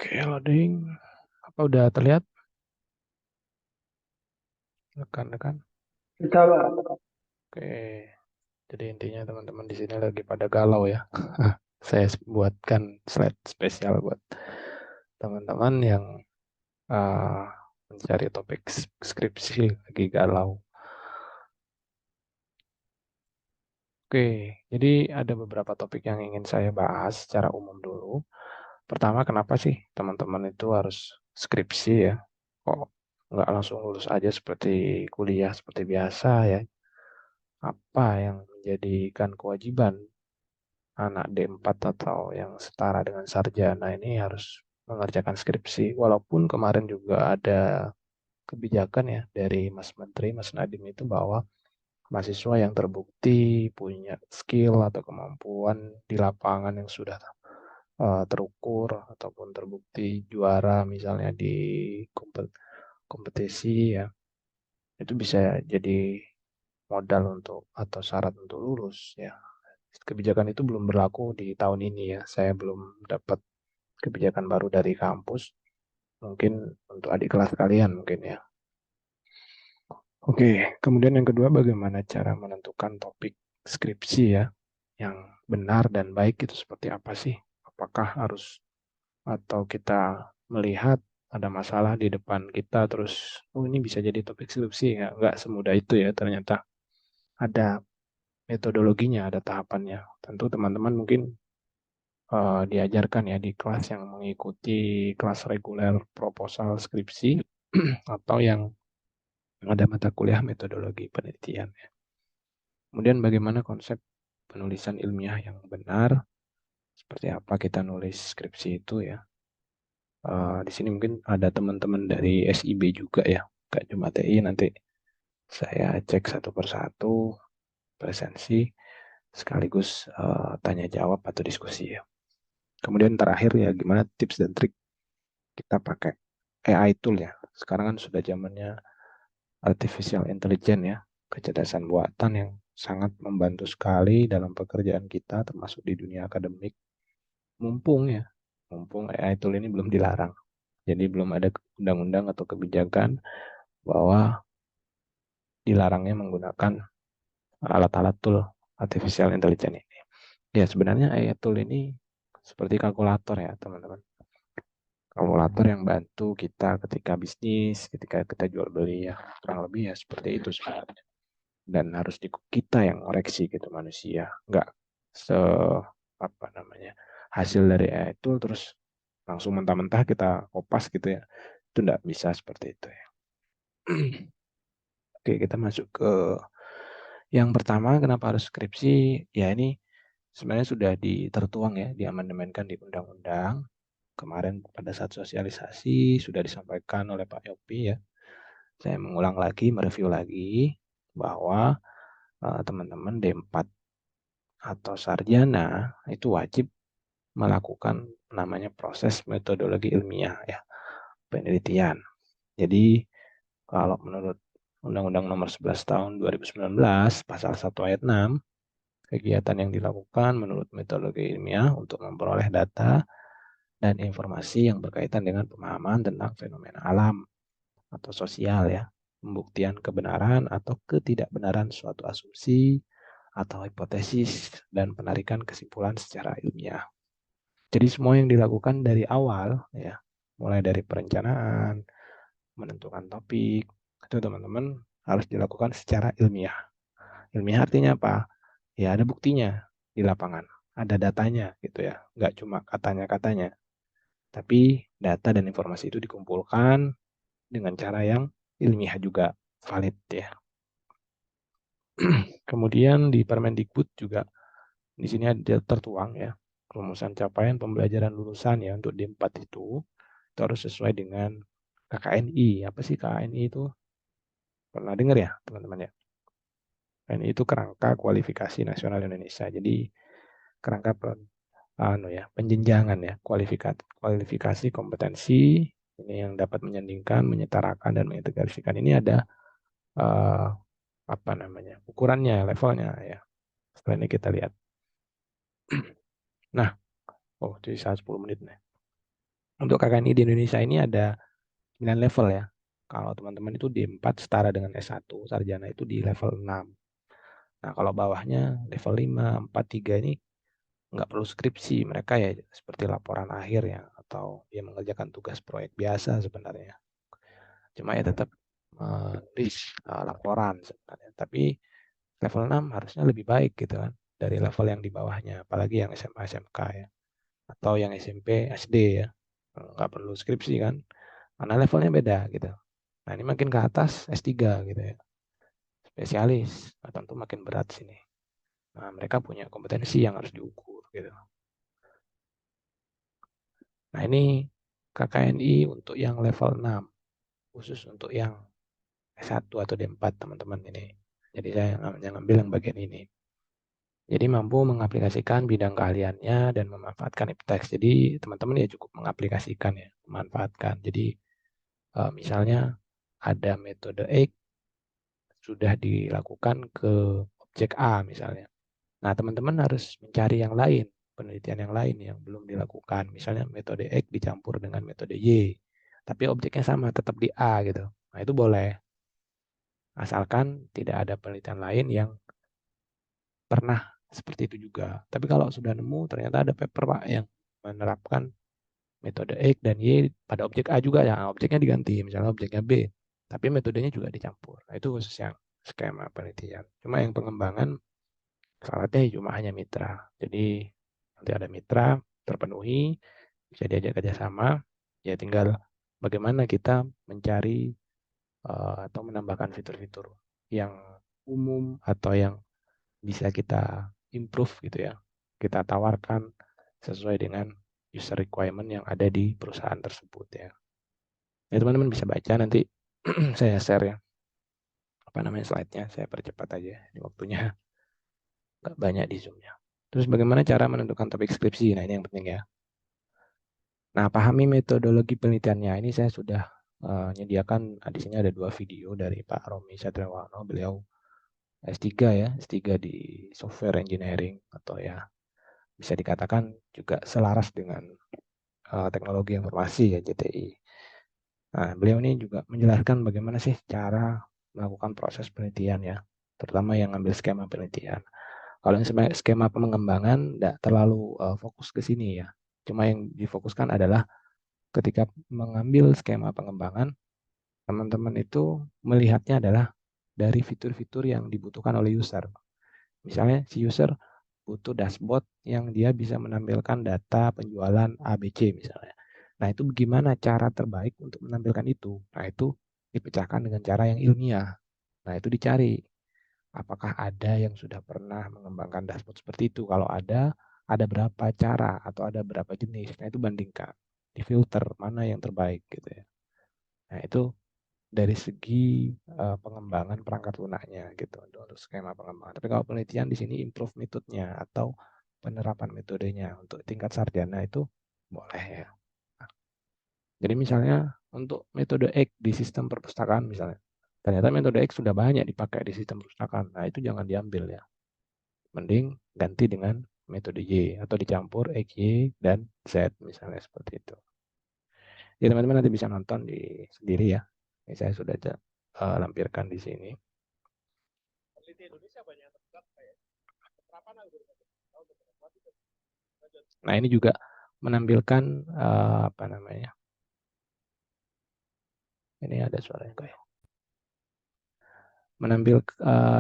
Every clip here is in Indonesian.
Oke, loading. Apa udah terlihat? Rekan-rekan. Sudah, Pak. Oke. Jadi intinya teman-teman di sini lagi pada galau ya. Saya buatkan slide spesial buat teman-teman yang uh, mencari topik skripsi lagi galau. Oke, jadi ada beberapa topik yang ingin saya bahas secara umum dulu. Pertama, kenapa sih teman-teman itu harus skripsi ya? Kok nggak langsung lulus aja seperti kuliah seperti biasa ya? Apa yang menjadikan kewajiban anak D4 atau yang setara dengan sarjana ini harus mengerjakan skripsi? Walaupun kemarin juga ada kebijakan ya dari Mas Menteri, Mas Nadiem itu bahwa mahasiswa yang terbukti punya skill atau kemampuan di lapangan yang sudah terukur ataupun terbukti juara misalnya di kompetisi ya, itu bisa jadi modal untuk atau syarat untuk lulus ya. Kebijakan itu belum berlaku di tahun ini ya. Saya belum dapat kebijakan baru dari kampus. Mungkin untuk adik kelas kalian mungkin ya. Oke, kemudian yang kedua bagaimana cara menentukan topik skripsi ya yang benar dan baik itu seperti apa sih? Apakah harus atau kita melihat ada masalah di depan kita terus oh ini bisa jadi topik skripsi ya? Nggak semudah itu ya ternyata ada metodologinya, ada tahapannya. Tentu teman-teman mungkin diajarkan ya di kelas yang mengikuti kelas reguler proposal skripsi atau yang ada mata kuliah metodologi penelitian. Ya. Kemudian bagaimana konsep penulisan ilmiah yang benar, seperti apa kita nulis skripsi itu ya. Di sini mungkin ada teman-teman dari SIB juga ya, Kak cuma TI nanti saya cek satu persatu presensi sekaligus tanya jawab atau diskusi ya. Kemudian terakhir ya gimana tips dan trik kita pakai AI tool ya. Sekarang kan sudah zamannya artificial intelligence ya, kecerdasan buatan yang sangat membantu sekali dalam pekerjaan kita termasuk di dunia akademik. Mumpung ya, mumpung AI tool ini belum dilarang. Jadi belum ada undang-undang atau kebijakan bahwa dilarangnya menggunakan alat-alat tool artificial intelligence ini. Ya sebenarnya AI tool ini seperti kalkulator ya teman-teman. Kalkulator yang bantu kita ketika bisnis, ketika kita jual beli ya kurang lebih ya seperti itu sebenarnya. Dan harus kita yang koreksi gitu manusia, nggak se apa namanya hasil dari AI tool terus langsung mentah-mentah kita kopas gitu ya. Itu nggak bisa seperti itu ya. Oke, kita masuk ke yang pertama, kenapa harus skripsi? Ya ini sebenarnya sudah tertuang ya, diamandemenkan di undang-undang. Kemarin pada saat sosialisasi sudah disampaikan oleh Pak Yopi ya. Saya mengulang lagi, mereview lagi bahwa teman-teman D4 atau sarjana itu wajib melakukan namanya proses metodologi ilmiah ya, penelitian. Jadi kalau menurut Undang-Undang Nomor 11 Tahun 2019 Pasal 1 Ayat 6, kegiatan yang dilakukan menurut metodologi ilmiah untuk memperoleh data dan informasi yang berkaitan dengan pemahaman tentang fenomena alam atau sosial ya, pembuktian kebenaran atau ketidakbenaran suatu asumsi atau hipotesis dan penarikan kesimpulan secara ilmiah. Jadi semua yang dilakukan dari awal ya, mulai dari perencanaan, menentukan topik, itu teman-teman harus dilakukan secara ilmiah. Ilmiah artinya apa? Ya ada buktinya di lapangan, ada datanya gitu ya, nggak cuma katanya-katanya, tapi data dan informasi itu dikumpulkan dengan cara yang ilmiah juga valid ya. Kemudian di Permendikbud juga di sini ada tertuang ya rumusan capaian pembelajaran lulusan ya untuk D4 itu harus sesuai dengan KKNI. Apa sih KKNI itu? Pernah dengar ya teman-teman ya? KKNI itu kerangka kualifikasi nasional Indonesia. Jadi kerangka penjenjangan ya kualifikasi kompetensi ini yang dapat menyandingkan, menyetarakan dan mengintegrasikan ini ada uh, apa namanya ukurannya, levelnya ya. Setelah ini kita lihat. Nah, oh di saat 10 menit nih. Untuk KKNI di Indonesia ini ada 9 level ya. Kalau teman-teman itu D4 setara dengan S1, sarjana itu di level 6. Nah, kalau bawahnya level 5, 4, 3 ini nggak perlu skripsi. Mereka ya seperti laporan akhir ya, atau dia mengerjakan tugas proyek biasa sebenarnya. Cuma ya tetap menulis laporan sebenarnya. Tapi level 6 harusnya lebih baik gitu kan dari level yang di bawahnya, apalagi yang SMA, SMK ya, atau yang SMP, SD ya. Nggak perlu skripsi kan, karena levelnya beda gitu. Nah, ini makin ke atas S3 gitu ya. Spesialis, nah, tentu makin berat sini. Nah, mereka punya kompetensi yang harus diukur gitu. Nah, ini KKNI untuk yang level 6, khusus untuk yang S1 atau D4 teman-teman ini. Jadi saya yang ngambil yang bagian ini. Jadi mampu mengaplikasikan bidang keahliannya dan memanfaatkan iptex. Jadi teman-teman ya cukup mengaplikasikan ya, memanfaatkan. Jadi misalnya ada metode X sudah dilakukan ke objek A misalnya. Nah, teman-teman harus mencari yang lain, penelitian yang lain yang belum dilakukan. Misalnya metode X dicampur dengan metode Y, tapi objeknya sama, tetap di A gitu. Nah, itu boleh. Asalkan tidak ada penelitian lain yang pernah seperti itu juga. Tapi kalau sudah nemu, ternyata ada paper Pak yang menerapkan metode X dan Y pada objek A juga ya, objeknya diganti, misalnya objeknya B, tapi metodenya juga dicampur. Nah, itu khusus yang skema penelitian. Cuma yang pengembangan syaratnya cuma hanya mitra. Jadi nanti ada mitra terpenuhi, bisa diajak kerjasama, ya tinggal bagaimana kita mencari atau menambahkan fitur-fitur yang umum atau yang bisa kita improve gitu ya. Kita tawarkan sesuai dengan user requirement yang ada di perusahaan tersebut ya. Ya teman-teman bisa baca nanti saya share ya apa namanya slide-nya, saya percepat aja di waktunya nggak banyak di Zoom-nya. Terus bagaimana cara menentukan topik skripsi? Nah, ini yang penting ya. Nah, pahami metodologi penelitiannya. Ini saya sudah menyediakan di sini ada 2 video dari Pak Romi Satriawano. Beliau S3 ya, S3 di Software Engineering atau ya bisa dikatakan juga selaras dengan teknologi informasi ya JTI. Nah, beliau ini juga menjelaskan bagaimana sih cara melakukan proses penelitian ya, terutama yang ambil skema penelitian. Kalau yang skema pengembangan tidak terlalu fokus ke sini ya. Cuma yang difokuskan adalah ketika mengambil skema pengembangan, teman-teman itu melihatnya adalah dari fitur-fitur yang dibutuhkan oleh user. Misalnya si user butuh dashboard yang dia bisa menampilkan data penjualan ABC misalnya. Nah, itu bagaimana cara terbaik untuk menampilkan itu? Nah, itu dipecahkan dengan cara yang ilmiah. Nah, itu dicari. Apakah ada yang sudah pernah mengembangkan dashboard seperti itu? Kalau ada berapa cara atau ada berapa jenis? Nah, itu bandingkan. Difilter mana yang terbaik gitu ya. Nah, itu dari segi pengembangan perangkat lunaknya gitu untuk skema pengembangan. Tapi kalau penelitian di sini improve metodenya atau penerapan metodenya untuk tingkat sarjana itu boleh ya. Nah, jadi misalnya untuk metode X di sistem perpustakaan misalnya, ternyata metode X sudah banyak dipakai di sistem perpustakaan. Nah, itu jangan diambil ya. Mending ganti dengan metode Y atau dicampur X, Y, dan Z misalnya seperti itu. Ya teman-teman nanti bisa nonton di sendiri ya. Ini saya sudah lampirkan di sini. Nah, ini juga menampilkan apa namanya? Ini ada suaranya kayak. Menampilkan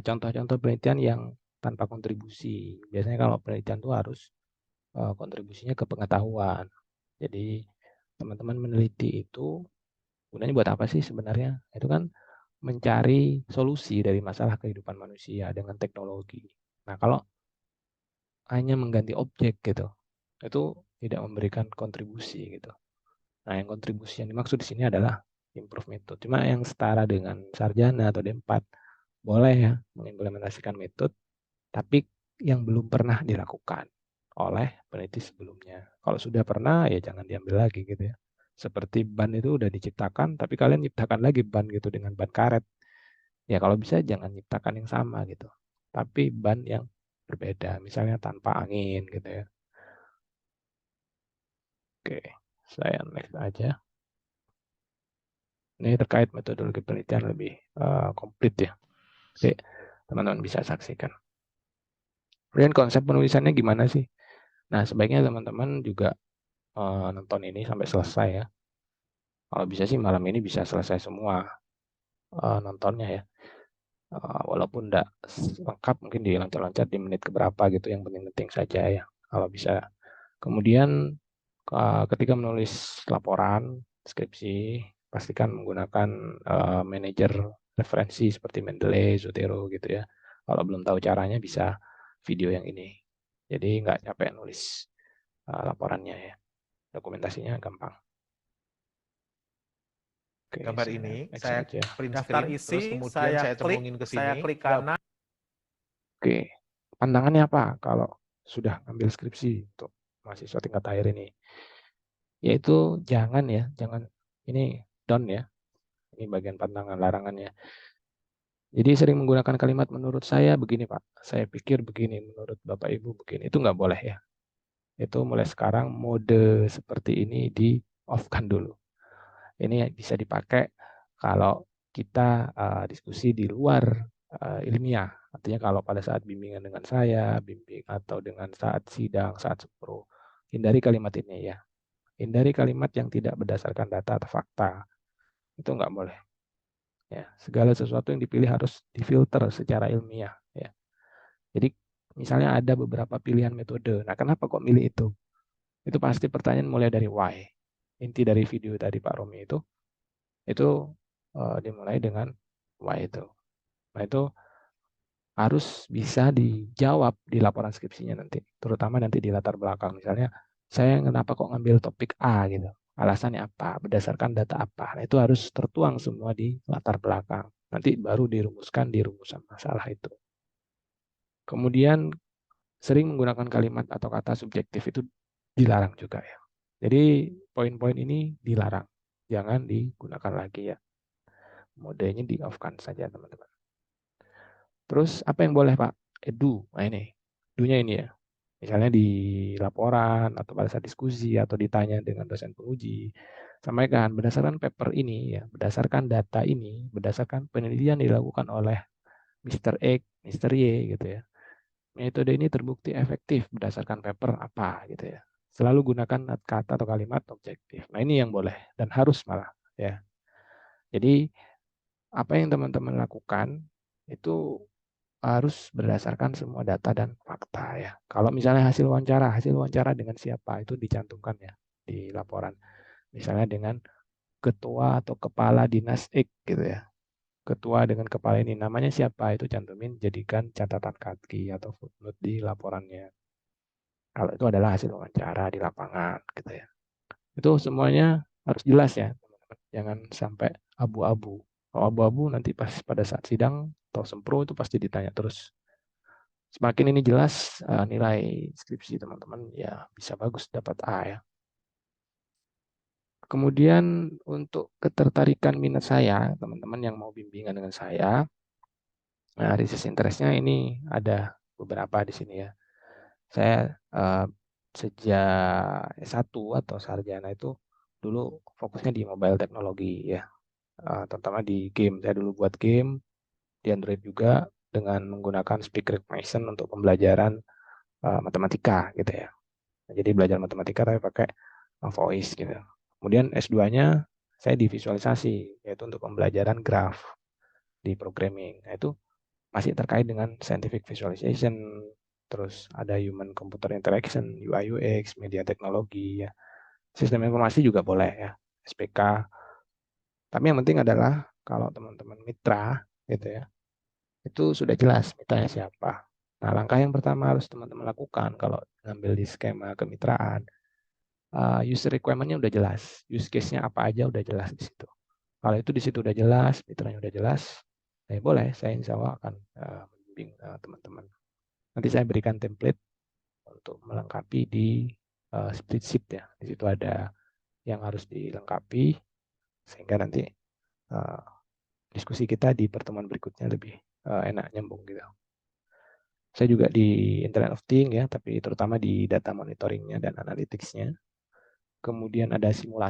contoh-contoh penelitian yang tanpa kontribusi. Biasanya kalau penelitian itu harus kontribusinya ke pengetahuan. Jadi teman-teman meneliti itu gunanya buat apa sih sebenarnya? Itu kan mencari solusi dari masalah kehidupan manusia dengan teknologi. Nah, kalau hanya mengganti objek gitu, itu tidak memberikan kontribusi gitu. Nah, yang kontribusi yang dimaksud di sini adalah improve metode. Cuma yang setara dengan sarjana atau D4 boleh ya mengimplementasikan metode, tapi yang belum pernah dilakukan oleh peneliti sebelumnya. Kalau sudah pernah ya jangan diambil lagi gitu ya. Seperti ban itu udah diciptakan, tapi kalian ciptakan lagi ban gitu dengan ban karet. Ya kalau bisa jangan ciptakan yang sama gitu. Tapi ban yang berbeda, misalnya tanpa angin gitu ya. Oke. Saya next aja. Ini terkait metodologi penelitian lebih komplit ya. Oke, teman-teman bisa saksikan. Kemudian konsep penulisannya gimana sih? Nah, sebaiknya teman-teman juga nonton ini sampai selesai ya. Kalau bisa sih malam ini bisa selesai semua nontonnya ya. Walaupun tidak lengkap, mungkin diloncat-loncat di menit keberapa gitu, yang penting-penting saja ya. Kalau bisa. Kemudian ketika menulis laporan skripsi, pastikan menggunakan manajer referensi seperti Mendeley, Zotero gitu ya. Kalau belum tahu caranya bisa video yang ini. Jadi nggak capek nulis laporannya ya. Dokumentasinya gampang. Oke, Gambar saya ini next saya aja. print Daftar screen, isi, terus kemudian saya cemplungin ke saya sini. klik kanan. Oke, pandangannya apa kalau sudah ambil skripsi untuk mahasiswa tingkat akhir ini? Yaitu jangan ini down ya. Ini bagian pandangan larangannya. Jadi sering menggunakan kalimat menurut saya begini Pak, saya pikir begini, menurut Bapak Ibu begini. Itu nggak boleh ya. Itu mulai sekarang mode seperti ini di off-kan dulu. Ini bisa dipakai kalau kita diskusi di luar ilmiah. Artinya kalau pada saat bimbingan dengan saya, bimbing atau dengan saat sidang, saat sepro, hindari kalimat ini ya. Hindari kalimat yang tidak berdasarkan data atau fakta. Itu nggak boleh. Ya, segala sesuatu yang dipilih harus difilter secara ilmiah. Ya. Jadi misalnya ada beberapa pilihan metode. Nah, kenapa kok milih itu? Itu pasti pertanyaan mulai dari why. Inti dari video tadi Pak Romi itu dimulai dengan why itu. Nah, itu harus bisa dijawab di laporan skripsinya nanti, terutama nanti di latar belakang. Misalnya, saya kenapa kok ngambil topik A gitu, alasannya apa, berdasarkan data apa. Nah, itu harus tertuang semua di latar belakang. Nanti baru dirumuskan di rumusan masalah itu. Kemudian sering menggunakan kalimat atau kata subjektif itu dilarang juga ya. Jadi poin-poin ini dilarang, jangan digunakan lagi ya. Modenya di off-kan saja teman-teman. Terus apa yang boleh Pak? Edu. Nah ini, edunya ini ya. Misalnya di laporan atau pada saat diskusi atau ditanya dengan dosen penguji, sampaikan berdasarkan paper ini ya, berdasarkan data ini, berdasarkan penelitian dilakukan oleh Mr. X, Mr. Y gitu ya. Metode ini terbukti efektif berdasarkan paper apa gitu ya. Selalu gunakan kata atau kalimat objektif. Nah, ini yang boleh dan harus malah ya. Jadi apa yang teman-teman lakukan itu harus berdasarkan semua data dan fakta ya. Kalau misalnya hasil wawancara dengan siapa itu dicantumkan ya di laporan. Misalnya dengan ketua atau kepala dinas X gitu ya. Ketua dengan kepala ini namanya siapa itu cantumin, jadikan catatan kaki atau footnote di laporannya. Kalau itu adalah hasil wawancara di lapangan gitu ya. Itu semuanya harus jelas ya, teman-teman. Jangan sampai abu-abu. Kalau abu-abu nanti pas pada saat sidang atau sempro itu pasti ditanya terus. Semakin ini jelas nilai skripsi teman-teman ya bisa bagus dapat A ya. Kemudian untuk ketertarikan minat saya, teman-teman yang mau bimbingan dengan saya, nah research interest-nya ini ada beberapa di sini ya. Saya sejak S1 atau sarjana itu dulu fokusnya di mobile teknologi ya. Terutama di game. Saya dulu buat game di Android juga dengan menggunakan speak recognition untuk pembelajaran matematika gitu ya. Nah, jadi belajar matematika tapi pakai voice gitu. Kemudian S2-nya saya di visualisasi, yaitu untuk pembelajaran graph di programming. Nah, itu masih terkait dengan scientific visualization, terus ada human computer interaction, UI UX, media teknologi ya. Sistem informasi juga boleh ya, SPK. Tapi yang penting adalah kalau teman-teman mitra gitu ya, itu sudah jelas mitranya siapa. Nah, langkah yang pertama harus teman-teman lakukan kalau ngambil di skema kemitraan, user requirement-nya udah jelas, use case-nya apa aja udah jelas di situ. Kalau itu di situ udah jelas, mitranya udah jelas, boleh saya insya Allah akan membimbing teman-teman. Nanti saya berikan template untuk melengkapi di spreadsheet ya. Di situ ada yang harus dilengkapi sehingga nanti diskusi kita di pertemuan berikutnya lebih enak nyambung gitu. Saya juga di Internet of Things ya, tapi terutama di data monitoringnya dan analytics-nya. kemudian ada simulasi